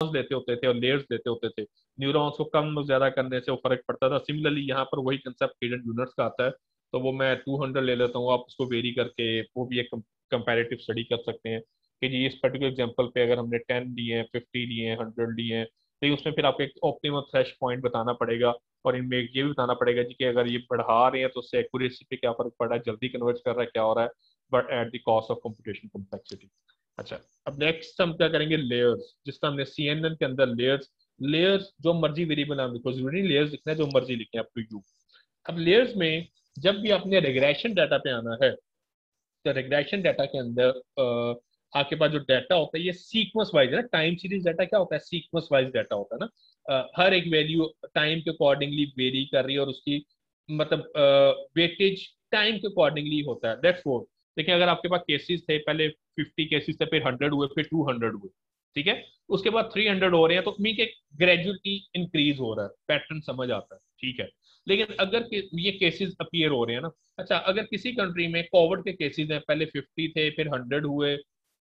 लेते होते थे और लेयर्स लेते होते थे, न्यूरॉन्स को कम ज्यादा करने से वो फर्क पड़ता था। सिमिलरली यहाँ पर वही कंसेप्ट हिडन यूनिट्स का आता है। तो वो मैं 200 ले लेता हूँ, आप उसको वेरी करके वो भी एक कंपैरेटिव स्टडी कर सकते हैं कि जी इस पर्टिकुलर एग्जांपल पे अगर हमने 10 लिए हैं, 50 लिए हैं, 100 लिए हैं, तो उसमें फिर आपको एक ऑप्टिमम थ्रेश पॉइंट बताना पड़ेगा। और इनमें ये भी बताना पड़ेगा जी कि अगर ये बढ़ा रहे हैं तो उससे एक्यूरेसी पे क्या फर्क पड़ रहा है, जल्दी कन्वर्ट कर रहा है, क्या हो रहा है, but at the cost of computation complexity. अच्छा, अब नेक्स्ट हम क्या करेंगे, लेयर्स, जिसका हमने CNN के अंदर लेयर्स। लेयर्स जो मर्जी वेरिएबल नाम लिखो, जरूरी लेयर्स लिखना है, जो मर्जी लिखें, अप टू यू। अब लेयर्स में जब भी आपने रिग्रेशन डाटा पे आना है, तो रिग्रेशन डाटा के अंदर आपके पास जो डाटा होता है ये सीक्वेंस वाइज है ना। टाइम सीरीज डाटा क्या होता है, सीक्वेंस वाइज डाटा होता है ना। हर एक वैल्यू टाइम के अकॉर्डिंगली वेरी कर रही है और उसकी मतलब वेटेज टाइम के अकॉर्डिंगली होता है, दैट्स फोर। देखिए अगर आपके पास केसेस थे, पहले 50 केसेस थे, फिर 100 हुए, फिर 200 हुए, ठीक है, उसके बाद 300 हो रहे हैं, तो मीन के ग्रेजुअली इंक्रीज हो रहा है, पैटर्न समझ आता है, ठीक है। लेकिन अगर ये केसेस अपीयर हो रहे हैं ना, अच्छा अगर किसी कंट्री में कोविड के केसेस हैं, पहले 50 थे, फिर 100 हुए,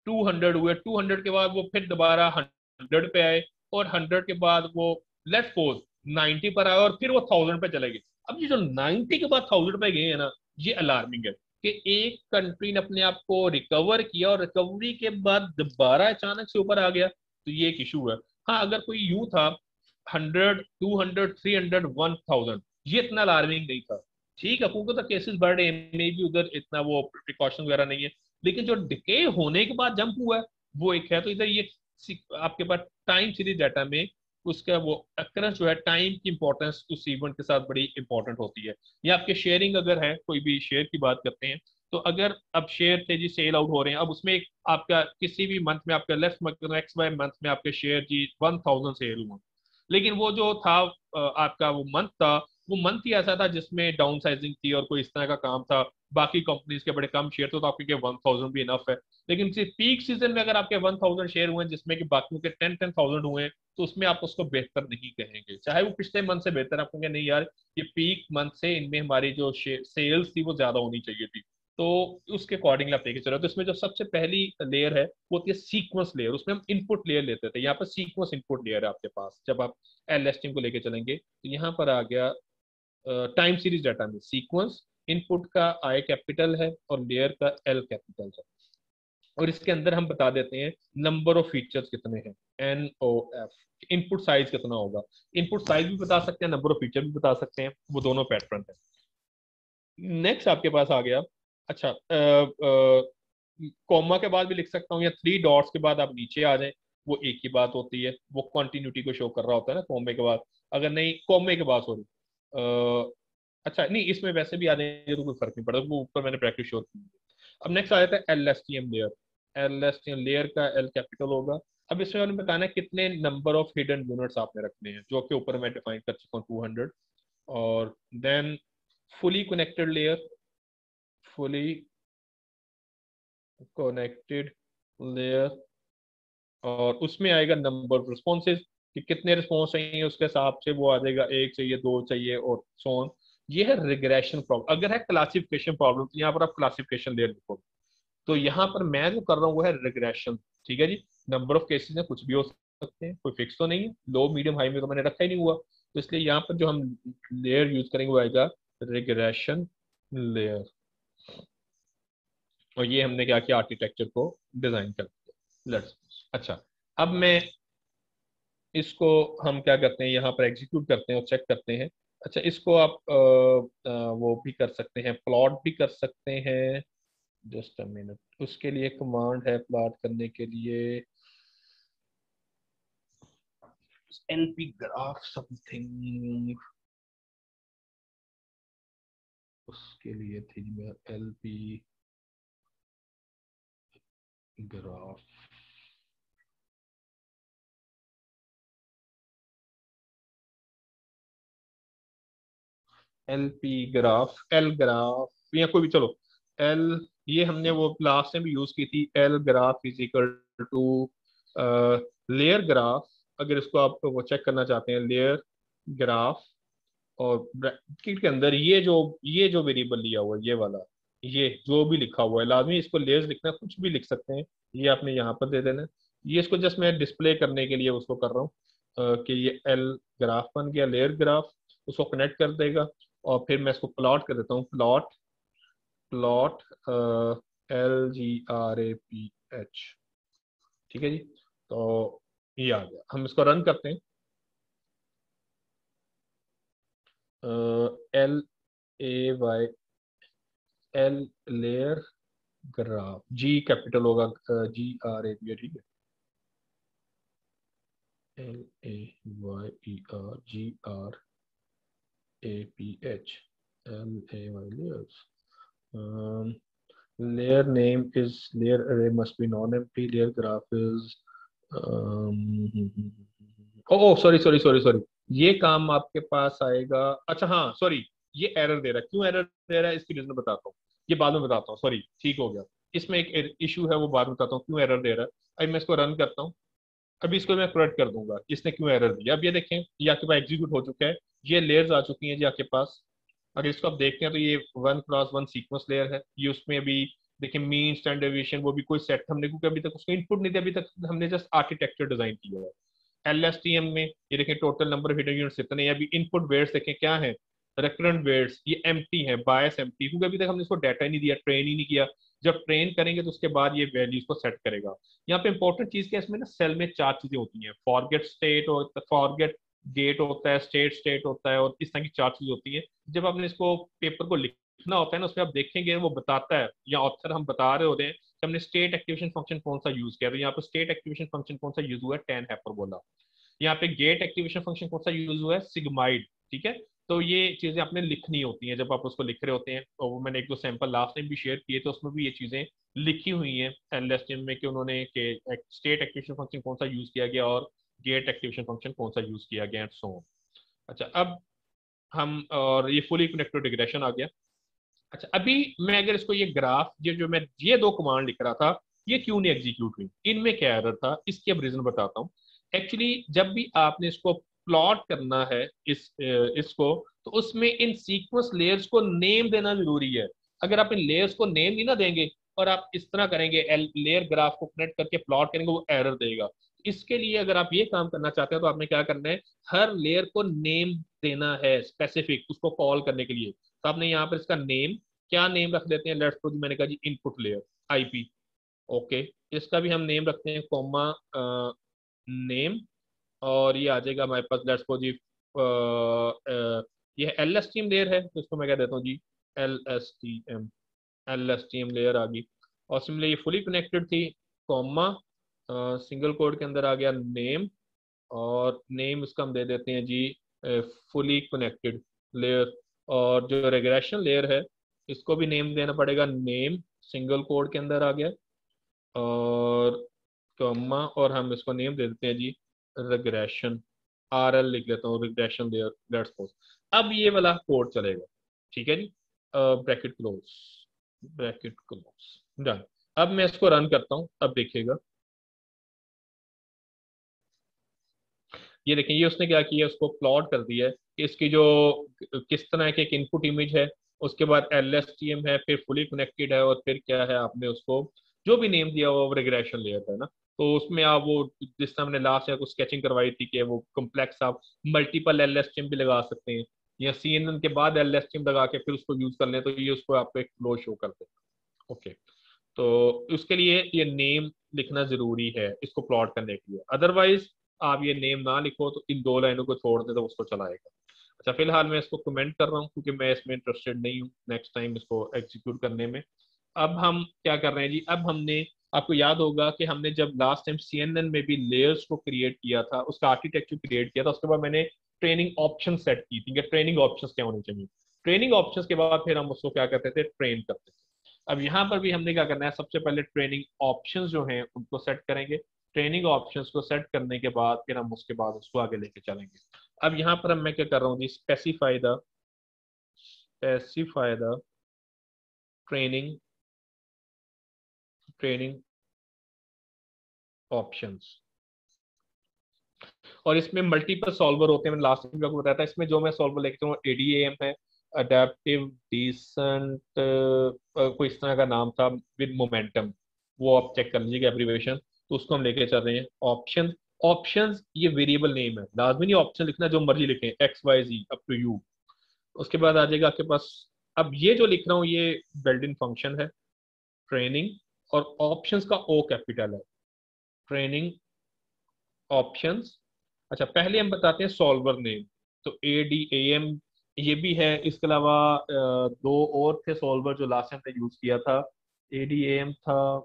200 हुए, 200 के बाद वो फिर दोबारा 100 पे आए, और 100 के बाद वो लेट्स सपोज 90 पर आए, और फिर वो 1000 पे चले गए। अब ये जो 90 के बाद 1000 पे गए हैं ना, ये अलार्मिंग है कि एक कंट्री ने अपने आप को रिकवर किया और रिकवरी के बाद दोबारा अचानक से ऊपर आ गया, तो ये एक इशू है। हाँ अगर कोई यूं था 100, 200, 300, 1000, ये इतना अलार्मिंग नहीं था, ठीक है, क्योंकि तो केसेस बढ़ रहे हैं, मे भी उधर इतना वो प्रिकॉशन वगैरह नहीं है। लेकिन जो डिके होने के बाद जंप हुआ है, वो एक है। तो इधर ये आपके पास टाइम सीरीज डाटा में उसका वो अक्रंस जो है, टाइम की इंपॉर्टेंस उस इवेंट के साथ बड़ी इंपॉर्टेंट होती है। या आपके शेयरिंग अगर है, कोई भी शेयर की बात करते हैं, तो अगर अब शेयर थे जी सेल आउट हो रहे हैं, अब उसमें एक आपका किसी भी मंथ में आपका नेक्स्ट बाय मंथ में आपके शेयर जी 1000 सेल हुआ, लेकिन वो जो था आपका वो मंथ था, वो मंथ ही ऐसा था जिसमें डाउन साइजिंग थी और कोई इस तरह का काम था, बाकी कंपनीज के बड़े कम शेयर थे, तो आपके 1000 भी इनफ है। लेकिन किसी पीक सीजन में अगर आपके 1000 शेयर हुए जिसमें कि बाकियों के 10,000 हुए, तो उसमें आप उसको बेहतर नहीं कहेंगे, चाहे वो पिछले मंथ से बेहतर, आप कहेंगे नहीं यार ये पीक मंथ से इनमें हमारी जो सेल्स थी वो ज्यादा होनी चाहिए थी। तो उसके अकॉर्डिंगली आप लेके चलो। तो इसमें जो सबसे पहली लेयर है वो होती है सीक्वेंस लेयर, उसमें हम इनपुट लेयर लेते थे, यहाँ पर सीक्वेंस इनपुट लेयर है आपके पास। जब आप LSTM को लेके चलेंगे तो यहाँ पर आ गया टाइम सीरीज डाटा में सीक्वेंस, इनपुट का I कैपिटल है और लेयर का L कैपिटल है। और इसके अंदर हम बता देते हैं नंबर ऑफ फीचर्स कितने हैं, NOF। इनपुट साइज कितना होगा, इनपुट साइज भी बता सकते हैं, नंबर ऑफ फीचर भी बता सकते हैं, वो दोनों पैटर्न है। नेक्स्ट आपके पास आ गया, अच्छा कॉमा के बाद भी लिख सकता हूँ, या 3 डॉट्स के बाद आप नीचे आ जाएं, वो एक ही बात होती है, वो कंटिन्यूटी को शो कर रहा होता है ना कॉमे के बाद। अगर नहीं कॉमे के बाद सॉरी, अच्छा नहीं इसमें वैसे भी आ जाएंगे तो कोई फर्क नहीं पड़ता, वो ऊपर मैंने प्रैक्टिस शो की है। अब नेक्स्ट आ जाता है LSTM लेयर। LSTM लेयर का L कैपिटल होगा। अब इसमें मैंने बताना है कितने नंबर ऑफ हिडन यूनिट्स आपने रखने हैं, जो कि ऊपर मैं डिफाइन कर चुका हूँ 200। और then fully connected layer, fully connected layer, और उसमें आएगा नंबर ऑफ रिस्पॉन्सेज कि कितने रिस्पॉन्स चाहिए, उसके हिसाब से वो आ जाएगा, एक चाहिए, दो चाहिए, और सो ऑन। ये है रिग्रेशन प्रॉब्लम। अगर है क्लासिफिकेशन प्रॉब्लम, तो यहाँ पर आप क्लासिफिकेशन ले लिखो। तो यहाँ पर मैं जो कर रहा हूँ वो है रिग्रेशन, ठीक है जी। नंबर ऑफ केसेस में कुछ भी हो सकते हैं, कोई फिक्स तो नहीं है, लो मीडियम हाई में तो मैंने रखा ही नहीं हुआ। तो इसलिए यहाँ पर जो हम लेयर यूज करेंगे वो आएगा रिग्रेशन लेयर। और ये हमने क्या किया, आर्किटेक्चर को डिजाइन कर दिया, लेट्स। अच्छा, अब मैं इसको हम क्या करते हैं, यहाँ पर एग्जीक्यूट करते हैं और चेक करते हैं। अच्छा इसको आप वो भी कर सकते हैं, प्लॉट भी कर सकते हैं। जस्ट अ मिनट, उसके लिए कमांड है प्लॉट करने के लिए, LP ग्राफ समथिंग, उसके लिए थी मैं LP graph. LP graph, L graph या कोई भी चलो, L, ये हमने वो लास्ट में भी यूज की थी, L graph is equal to layer graph. अगर इसको आप वो चेक करना चाहते हैं, लेयर ग्राफ, और ब्रैकेट के अंदर ये जो वेरिएबल लिया हुआ है, ये वाला, ये जो भी लिखा हुआ है, लाजमी इसको लेयर्स लिखना है, कुछ भी लिख सकते हैं, ये आपने यहाँ पर दे देना है। ये इसको जस्ट मैं डिस्प्ले करने के लिए उसको कर रहा हूँ कि ये एल ग्राफ बन गया, लेयर ग्राफ, उसको कनेक्ट कर देगा। और फिर मैं इसको प्लॉट कर देता हूँ, प्लॉट, प्लॉट LGRAPH। ठीक है जी। तो ये आ गया, हम इसको रन करते हैं। LAY, L, layer graph, G capital होगा, GRAP, ठीक है, LAYERGRAPH, LAY layers. Layer name is layer array must be non-empty. Layer graph is oh sorry sorry sorry sorry, ये काम आपके पास आएगा। अच्छा हाँ सॉरी, ये एरर दे रहा है, क्यों एरर दे रहा है इसकी रीजन बताता हूँ, ये बाद में बताता हूँ, सॉरी, ठीक हो गया। इसमें एक इशू है, वो बाद में बताता हूँ क्यों एरर दे रहा है। अभी मैं इसको रन करता हूँ, अभी इसको मैं करेक्ट कर दूंगा इसने क्यों एरर दिया। अब ये देखें, ये आपके पास एग्जीक्यूट हो चुका है, ये लेयर्स आ चुकी हैं जी आपके पास। अगर इसको आप देखते हैं तो ये 1x1 सीक्वेंस लेयर है, ये उसमें अभी देखिए मीन स्टैंडर्ड डेविएशन, वो भी कोई सेट हमने, क्योंकि अभी तक उसको इनपुट नहीं दिया, अभी तक हमने जस्ट आर्किटेक्चर डिजाइन किया है। LSTM में ये देखें total number of hidden units इतने हैं। अभी इनपुट वेट्स देखें क्या है, रिकरेंट वेट्स, ये एम्प्टी है, बायस एम्प्टी, क्योंकि अभी तक हमने इसको डाटा ही नहीं दिया, ट्रेन ही नहीं किया। जब ट्रेन करेंगे तो उसके बाद ये वैल्यूज को सेट करेगा। यहाँ पे इंपॉर्टेंट चीज क्या है, इसमें ना सेल में चार चीजें होती हैं, फॉरगेट स्टेट और फॉरगेट गेट होता है, स्टेट स्टेट होता है, और इस तरह की चार चीज होती है। जब आपने इसको पेपर को लिखना होता है ना, उसमें आप देखेंगे वो बताता है, या ऑथर हम बता रहे होते हैं कि हमने स्टेट एक्टिवेशन फंक्शन कौन सा यूज किया। तो यहाँ पर स्टेट एक्टिवेशन फंक्शन कौन सा यूज हुआ है, 10 हाइपरबोला। यहाँ पे गेट एक्टिवेशन फंक्शन कौन सा यूज हुआ है, सिग्माइड। ठीक है, तो ये चीजें आपने लिखनी होती हैं जब आप उसको लिख रहे होते हैं। और वो मैंने एक दो सैंपल लास्ट टाइम भी शेयर किए, तो उसमें भी ये चीजें लिखी हुई हैं LSTM में, कि उन्होंने स्टेट एक्टिवेशन फंक्शन कौन सा यूज किया गया और गेट एक्टिवेशन फंक्शन कौन सा यूज किया गया, एंड सो ऑन। अच्छा, अब हम, और ये फुली कनेक्टेड रिग्रेशन आ गया। अच्छा, अभी मैं अगर इसको ये ग्राफ, ये जो मैं ये दो कमांड लिख रहा था, ये क्यों नहीं एग्जीक्यूट हुई, इनमें क्या एरर था, इसके अब रीजन बताता हूँ। एक्चुअली जब भी आपने इसको प्लॉट करना है, इसको, तो उसमें इन सीक्वेंस लेयर्स को नेम देना जरूरी है। अगर आप इन लेयर्स को नेम नहीं ना देंगे, और आप इस तरह करेंगे, लेयर ग्राफ को कनेक्ट करके प्लॉट करेंगे, वो एरर देगा। इसके लिए अगर आप ये काम करना चाहते हैं तो आपने क्या करना है, हर लेयर को नेम देना है स्पेसिफिक, उसको कॉल करने के लिए। तो आपने यहाँ पर इसका नेम, क्या नेम रख देते हैं, लेट्स सपोज मैंने कहा जी इनपुट लेयर IP। ओके, इसका भी हम नेम रखते हैं, कॉमा नेम, और ये आ जाएगा हमारे पास, लेट्स सपोज जी ये LSTM लेयर है, तो इसको मैं कह देता हूँ जी LSTM, LSTM लेयर आ गई। और सिमिलरली ये फुली कनेक्टेड थी, कॉमा सिंगल कोड के अंदर आ गया नेम, और नेम इसका हम दे देते हैं जी फुली कनेक्टेड लेयर। और जो रेग्रेशन लेयर है, इसको भी नेम देना पड़ेगा, नेम सिंगल कोड के अंदर आ गया, और कॉमा, और हम इसको नेम दे देते हैं जी रिग्रेशन, RL लिख लेता हूँ, रिग्रेशन लेयर, लेट्स सपोज। अब ये वाला कोड चलेगा, ठीक है जी, bracket close, bracket close, done. अब मैं इसको रन करता हूँ, अब देखिएगा, ये देखिए, ये उसने क्या किया, उसको प्लॉट कर दिया है कि इसकी जो किस तरह की एक इनपुट इमेज है, उसके बाद LSTM है, फिर फुली कनेक्टेड है, और फिर क्या है, आपने उसको जो भी नेम दिया वो रिग्रेशन लेयर है ना। तो उसमें आप वो, जिस तरह हमने लास्ट ईयर को स्केचिंग करवाई थी, कि वो कम्प्लेक्स आप मल्टीपल LSTM भी लगा सकते हैं, या CNN के बाद LSTM लगा के फिर उसको यूज कर लें, तो ये उसको आपको एक फ्लो शो कर देगा। ओके, तो उसके लिए ये नेम लिखना जरूरी है इसको प्लॉट करने के लिए, अदरवाइज आप ये नेम ना लिखो तो इन दो लाइनों को छोड़ दे तो उसको चलाएगा। अच्छा, फिलहाल मैं इसको कमेंट कर रहा हूँ क्योंकि मैं इसमें इंटरेस्टेड नहीं हूँ नेक्स्ट टाइम इसको एग्जीक्यूट करने में। अब हम क्या कर रहे हैं जी, अब हमने, आपको याद होगा कि हमने जब लास्ट टाइम CNN में भी लेयर्स को क्रिएट किया था, उसका आर्किटेक्चर क्रिएट किया था, उसके बाद मैंने ट्रेनिंग ऑप्शन सेट की थी कि ट्रेनिंग ऑप्शंस क्या होने चाहिए। ट्रेनिंग ऑप्शंस के बाद फिर हम उसको क्या करते थे, ट्रेन करते थे। अब यहाँ पर भी हमने क्या करना है, सबसे पहले ट्रेनिंग ऑप्शंस जो हैं उनको सेट करेंगे। ट्रेनिंग ऑप्शंस को सेट करने के बाद फिर हम उसके बाद उसको आगे लेके चलेंगे। अब यहाँ पर मैं क्या कर रहा हूँ जी, specify the training, training options. और इसमें मल्टीपल सॉल्वर होते हैं, मैंने लास्ट टाइम आपको बताया था। इसमें जो मैं सॉल्वर लेके हूँ, ADAM है, अडेप्टिव डिसेंट, कोई इस तरह का नाम था, विद मोमेंटम, वो आप चेक कर लीजिएगा एब्रीवेशन। तो तो उसको हम लेके चल रहे हैं ऑप्शन। ऑप्शंस ये वेरिएबल नेम है, लाजमी नहीं ऑप्शन लिखना, जो मर्जी लिखें X Y Z up to you. उसके बाद आ जाएगा आपके पास, अब ये जो लिख रहा हूँ ये बिल्ट इन फंक्शन है ट्रेनिंग, और ऑप्शंस का ओ कैपिटल है, ट्रेनिंग ऑप्शंस। अच्छा पहले हम बताते हैं सॉल्वर नेम, तो ADAM ये भी है। इसके अलावा दो और थे सॉल्वर जो लास्ट टाइम हमने यूज किया था, ADAM था,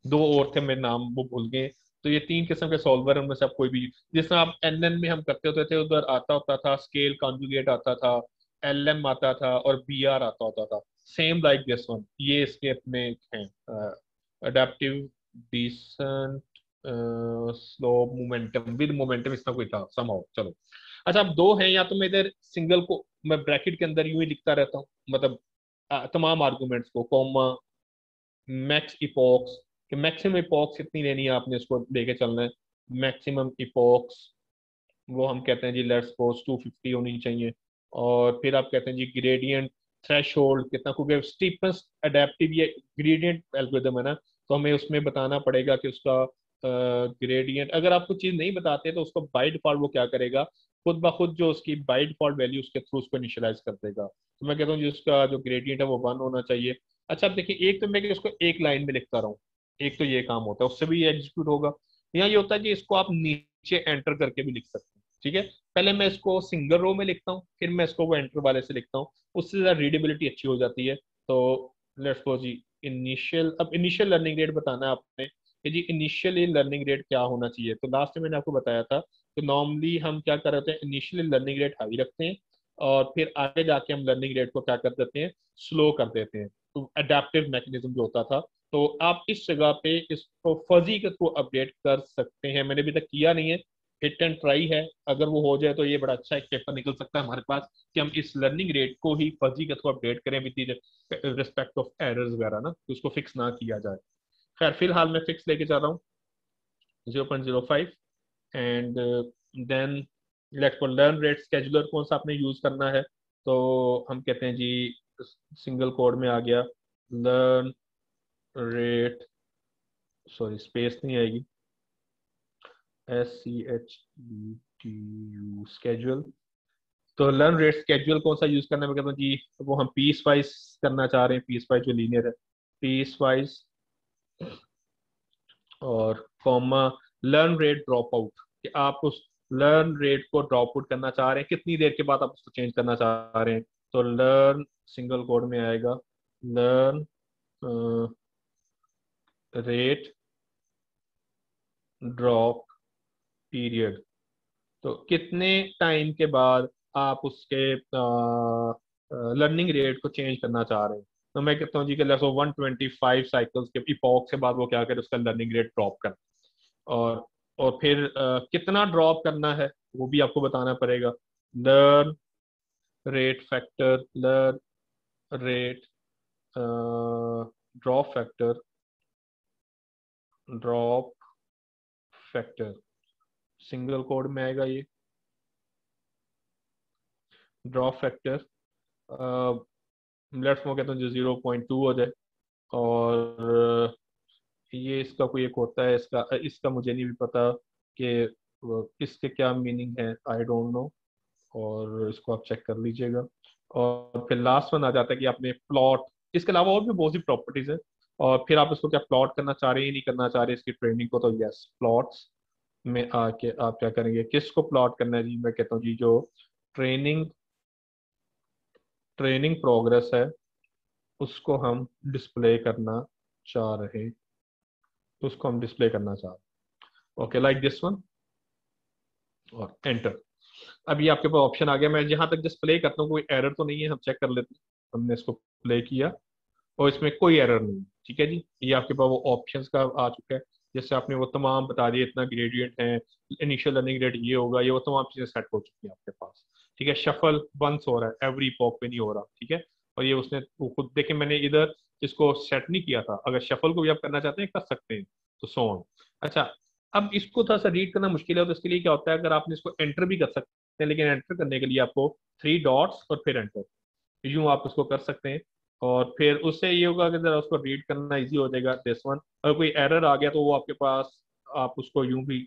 दो और थे मेरे नाम वो भूल गए। तो ये तीन किस्म के सॉल्वर उनमें से आप कोई भी, जिस तरह आप NN में हम करते होते थे उधर आता होता था स्केल कॉन्जुगेट आता था, LM आता था और BR आता होता था, सेम लाइक दिस वन, ये इसके अपने हैं adaptive descent slow momentum with momentum, इसका कोई था समहाउ चलो। अच्छा अब दो हैं, या तो मैं इधर सिंगल को मैं ब्रैकेट के अंदर यूं ही लिखता रहता हूँ, मतलब तमाम आर्गुमेंट्स को कॉमा मैक्स इपॉक्स, कि मैक्सिमम इपॉक्स कितनी लेनी है आपने इसको लेके चलना है, मैक्सिमम इपॉक्स वो हम कहते हैं जी लेट्स सपोज 250 होनी चाहिए। और फिर आप कहते हैं जी ग्रेडियंट थ्रेशोल्ड कितना, क्योंकि स्टीपनेस अडेप्टिव ये ग्रेडियंट एल्गोरिथम है ना, तो हमें उसमें बताना पड़ेगा कि उसका ग्रेडियंट, अगर आपको चीज नहीं बताते तो उसको बाय डिफॉल्ट वो क्या करेगा, खुद ब खुद जो उसकी बाय डिफॉल्ट वैल्यू उसके थ्रू उसको इनिशियलाइज कर देगा। तो मैं कहता हूँ जी उसका जो ग्रेडियंट है वो 1 होना चाहिए। अच्छा अब देखिए, एक तो मैं कि उसको एक लाइन में लिखता रहूँ, एक तो ये काम होता है, उससे भी ये एग्जीक्यूट होगा। यहाँ ये होता है कि इसको आप नीचे एंटर करके भी लिख सकते हैं, ठीक है। पहले मैं इसको सिंगल रो में लिखता हूँ, फिर मैं इसको वो एंटर वाले से लिखता हूँ, उससे ज़्यादा रीडेबिलिटी अच्छी हो जाती है। तो लेट्स सपोज जी इनिशियल, अब इनिशियल लर्निंग रेट बताना है आपने कि जी इनिशियली लर्निंग रेट क्या होना चाहिए। तो लास्ट में मैंने आपको बताया था, तो नॉर्मली हम क्या कर रहे हैं, इनिशियली लर्निंग रेट हाई रखते हैं और फिर आगे जाके हम लर्निंग रेट को क्या कर देते हैं, स्लो कर देते हैं। तो अडेप्टिव मैकेनिज्म जो होता था, तो आप इस जगह पे इसको फजी के थ्रू अपडेट कर सकते हैं, मैंने अभी तक किया नहीं है, हिट एंड ट्राई है, अगर वो हो जाए तो ये बड़ा अच्छा एक पेपर निकल सकता है हमारे पास कि हम इस लर्निंग रेट को ही फजी के थ्रू अपडेट करें विद रिस्पेक्ट ऑफ एरर्स वगैरह ना, तो उसको फिक्स ना किया जाए। खैर फिलहाल मैं फिक्स लेके जा रहा हूँ 0.05। And then let's for learn rate scheduler कौन सा आपने यूज करना है, तो हम कहते हैं जी सिंगल कोड में आ गया लर्न रेट, सॉरी स्पेस नहीं आएगी, SCHUD स्केजुअल। तो लर्न रेट स्केजुअल कौन सा यूज करना है, मैं कहता हूँ जी वो हम पीस वाइज करना चाह रहे हैं, पीस वाइज जो लीनियर है पीस वाइज, और comma learn rate drop out, कि आप उस लर्न रेट को ड्रॉप आउट करना चाह रहे हैं कितनी देर के बाद आप उसको चेंज करना चाह रहे हैं। तो लर्न सिंगल कोड में आएगा लर्न रेट ड्रॉप पीरियड, तो कितने टाइम के बाद आप उसके लर्निंग रेट को चेंज करना चाह रहे हैं। तो मैं कहता हूँ जी कि 125 साइकिल्स के इपॉक के बाद वो क्या करे, उसका लर्निंग रेट ड्रॉप कर, और और फिर कितना ड्रॉप करना है वो भी आपको बताना पड़ेगा। Learn rate factor, learn rate drop factor, drop factor single code में आएगा ये ड्रॉप फैक्टर। लेट्स मैं कहता हूँ जो 0.2 हो जाए, और ये इसका कोई एक होता है, इसका इसका मुझे नहीं भी पता कि इसके क्या मीनिंग है, आई डोंट नो, और इसको आप चेक कर लीजिएगा। और फिर लास्ट वन आ जाता है कि आपने प्लॉट, इसके अलावा और भी बहुत सी प्रॉपर्टीज है, और फिर आप इसको क्या प्लॉट करना चाह रहे हैं नहीं करना चाह रहे हैं इसकी ट्रेनिंग को, तो यस प्लॉट्स में आके आप क्या करेंगे, किसको प्लॉट करना है जी, मैं कहता हूँ जी जो ट्रेनिंग ट्रेनिंग प्रोग्रेस है उसको हम डिस्प्ले करना चाह रहे हैं, उसको हम डिस्प्ले करना चाह रहे हैं, ओके लाइक दिस वन, और एंटर। अब ये आपके पास ऑप्शन आ गया, मैं जहां तक डिस्प्ले करता हूँ कोई एरर तो नहीं है, हम चेक कर लेते हैं। हमने इसको प्ले किया और इसमें कोई एरर नहीं है, ठीक है जी, ये आपके पास वो ऑप्शंस का आ चुका है, जैसे आपने वो तमाम बता दिए, इतना ग्रेडियंट है, इनिशियल लर्निंग रेट ये होगा, ये वो तमाम चीजें सेट हो चुकी हैं आपके पास, ठीक है। शफल वंस हो रहा है, एवरी पॉप पे नहीं हो रहा, ठीक है। और ये उसने वो खुद देखे, मैंने इधर इसको सेट नहीं किया था, अगर शफल को भी आप करना चाहते हैं कर सकते हैं, तो सो ऑन। अच्छा अब इसको थोड़ा सा रीड करना मुश्किल है, तो इसके लिए क्या होता है, अगर आपने इसको एंटर भी कर सकते हैं, लेकिन एंटर करने के लिए आपको 3 डॉट्स और फिर एंटर, यूं आप उसको कर सकते हैं। और फिर उससे ये होगा कि जरा उसको रीड करना इजी हो जाएगा दिस वन। अगर कोई एरर आ गया तो वो आपके पास, आप उसको यूं भी